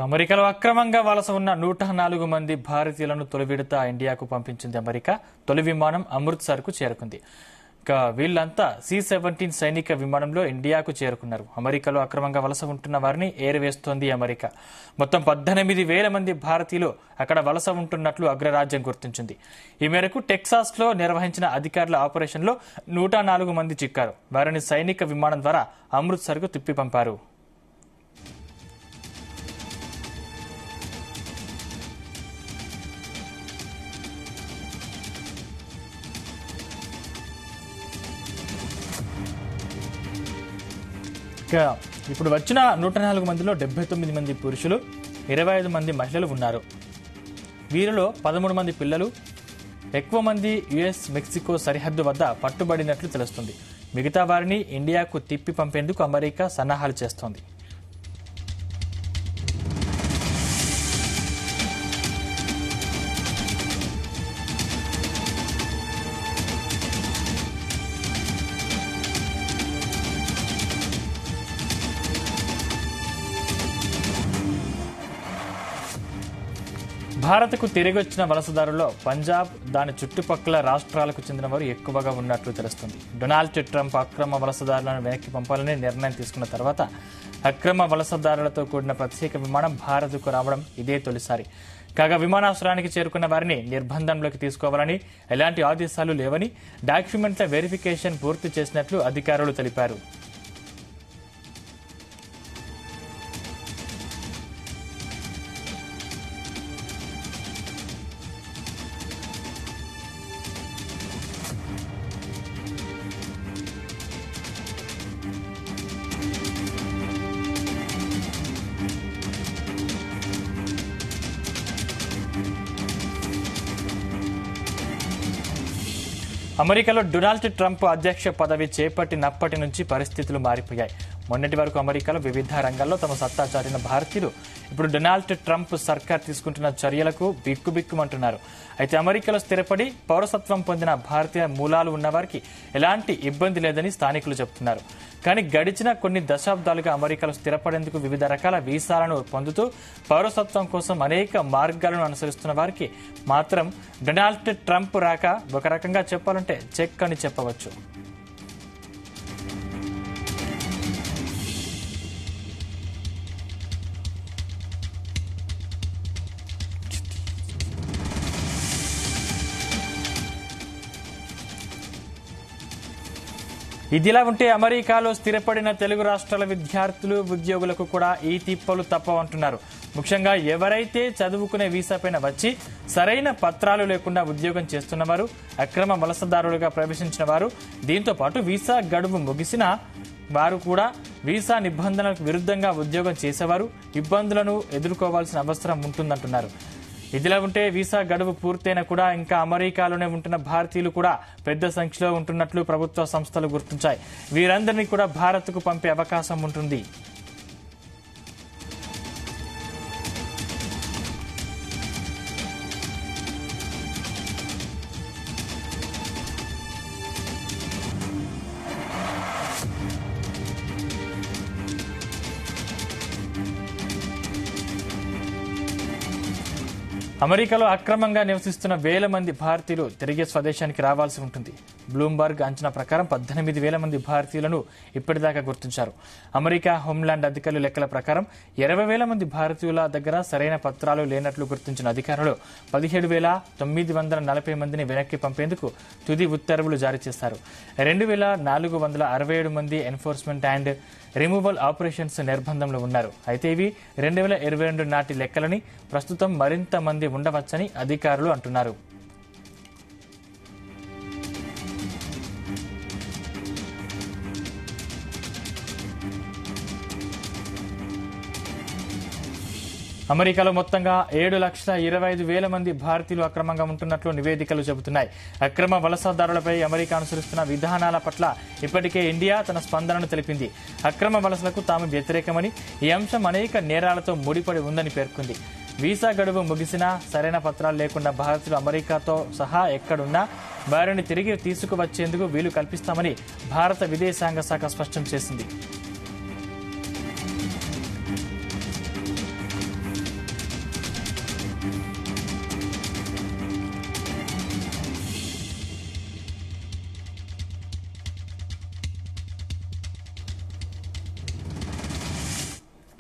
అమెరికాలో అక్రమంగా వలస ఉన్న 104 మంది భారతీయులను తొలి విడత ఇండియాకు పంపించింది అమెరికా. తొలి విమానం అమృత్సర్కు చేరుకుంది. వీళ్లంతా C-17 సైనిక విమానంలో ఇండియాకు చేరుకున్నారు. అమెరికాలో అక్రమంగా వలస ఉంటున్న వారిని ఏరివేస్తోంది అమెరికా. మొత్తం 18,000 మంది భారతీయులు అక్కడ వలస ఉంటున్నట్లు అగ్రరాజ్యం గుర్తించింది. ఈ మేరకు టెక్సాస్లో నిర్వహించిన అధికారుల ఆపరేషన్లో 104 మంది చిక్కారు. వారిని సైనిక విమానం ద్వారా అమృత్సర్కు తిప్పి పంపారు. ఇప్పుడు వచ్చిన 104 మందిలో 79 మంది పురుషులు, 25 మంది మహిళలు ఉన్నారు. వీరిలో 13 మంది పిల్లలు. ఎక్కువ మంది US మెక్సికో సరిహద్దు వద్ద పట్టుబడినట్లు తెలుస్తుంది. మిగతా వారిని ఇండియాకు తిప్పి పంపేందుకు అమెరికా సన్నాహాలు చేస్తోంది. భారత్కు తిరిగొచ్చిన వలసదారుల్లో పంజాబ్, దాని చుట్టుపక్కల రాష్ట్రాలకు చెందిన వారు ఎక్కువగా ఉన్నట్లు తెలుస్తుంది. డొనాల్డ్ ట్రంప్ అక్రమ వలసదారులను వెనక్కి పంపాలని నిర్ణయం తీసుకున్న తర్వాత అక్రమ వలసదారులతో కూడిన ప్రత్యేక విమానం భారత్కు రావడం ఇదే తొలిసారి. కాగా విమానాశ్రయానికి చేరుకున్న వారిని నిర్బంధంలోకి తీసుకోవాలని ఎలాంటి ఆదేశాలు లేవని, డాక్యుమెంట్ల వెరిఫికేషన్ పూర్తి చేసినట్లు అధికారులు తెలిపారు. అమెరికాలో డొనాల్డ్ ట్రంప్ అధ్యక్ష పదవి చేపట్టినప్పటి నుంచి పరిస్థితులు మారిపోయాయి. మొన్నటి వరకు అమెరికాలో వివిధ రంగాల్లో తమ సత్తా చాటిన భారతీయులు ఇప్పుడు డొనాల్డ్ ట్రంప్ సర్కార్ తీసుకుంటున్న చర్యలకు బిక్కుబిక్కుమంటున్నారు. అయితే అమెరికాలో స్థిరపడి పౌరసత్వం పొందిన భారతీయ మూలాలు ఉన్నవారికి ఎలాంటి ఇబ్బంది లేదని స్థానికులు చెబుతున్నారు. కానీ గడిచిన కొన్ని దశాబ్దాలుగా అమెరికాలో స్థిరపడేందుకు వివిధ రకాల వీసాలను పొందుతూ పౌరసత్వం కోసం అనేక మార్గాలను అనుసరిస్తున్న వారికి మాత్రం డొనాల్డ్ ట్రంప్ రాక ఒక రకంగా చెప్పాలంటే చెక్ అని చెప్పవచ్చు. ఇదిలా ఉంటే అమెరికాలో స్థిరపడిన తెలుగు రాష్ట్రాల విద్యార్థులు, ఉద్యోగులకు కూడా ఈ తిప్పలు తప్పవంటున్నారు. ముఖ్యంగా ఎవరైతే చదువుకునే వీసాపైన వచ్చి సరైన పత్రాలు లేకుండా ఉద్యోగం చేస్తున్నవారు, అక్రమ వలసదారులుగా ప్రవేశించిన వారు, దీంతో పాటు వీసా గడువు ముగిసిన వారు కూడా వీసా నిబంధనలకు విరుద్ధంగా ఉద్యోగం చేసేవారు ఇబ్బందులను ఎదుర్కోవాల్సిన అవసరం ఉంటుందంటున్నారు. ఇదిలా ఉంటే వీసా గడువు పూర్తయినా కూడా ఇంకా అమెరికాలోనే ఉంటున్న భారతీయులు కూడా పెద్ద సంఖ్యలో ఉంటున్నట్లు ప్రభుత్వ సంస్థలు గుర్తించాయి. వీరందరినీ కూడా భారత్కు పంపే అవకాశం ఉంటుంది. అమెరికాలో అక్రమంగా నివసిస్తున్న వేల మంది భారతీయులు తిరిగి స్వదేశానికి రావాల్సి ఉంటుంది. బ్లూంబర్గ్ అంచనా ప్రకారం 18,000 మంది భారతీయులను ఇప్పటిదాకా గుర్తించారు. అమెరికా హోంల్యాండ్ అధికారుల లెక్కల ప్రకారం 20,000 మంది భారతీయుల దగ్గర సరైన పత్రాలు లేనట్లు గుర్తించిన అధికారులు 17,940 మందిని వెనక్కి పంపేందుకు తుది ఉత్తర్వులు జారీ చేశారు. 2,467 మంది ఎన్ఫోర్స్మెంట్ అండ్ రిమూవల్ ఆపరేషన్స్ నిర్బంధంలో ఉన్నారు. అయితే ఇవి 2022 నాటి లెక్కలని, ప్రస్తుతం మరింత మంది ఉండవచ్చని అధికారులు అంటున్నారు. అమెరికాలో మొత్తంగా 7,25,000 మంది భారతీయులు అక్రమంగా ఉంటున్నట్లు నివేదికలు చెబుతున్నాయి. అక్రమ వలసదారులపై అమెరికా అనుసరిస్తున్న విధానాల పట్ల ఇప్పటికే ఇండియా తన స్పందనను తెలిపింది. అక్రమ వలసలకు తాము వ్యతిరేకమని, ఈ అంశం అనేక నేరాలతో ముడిపడి ఉందని పేర్కొంది. వీసా గడువు ముగిసినా సరైన పత్రాలు లేకుండా భారతీయులు అమెరికాతో సహా ఎక్కడున్నా వారిని తిరిగి తీసుకువచ్చేందుకు వీలు కల్పిస్తామని భారత విదేశాంగ శాఖ స్పష్టం చేసింది.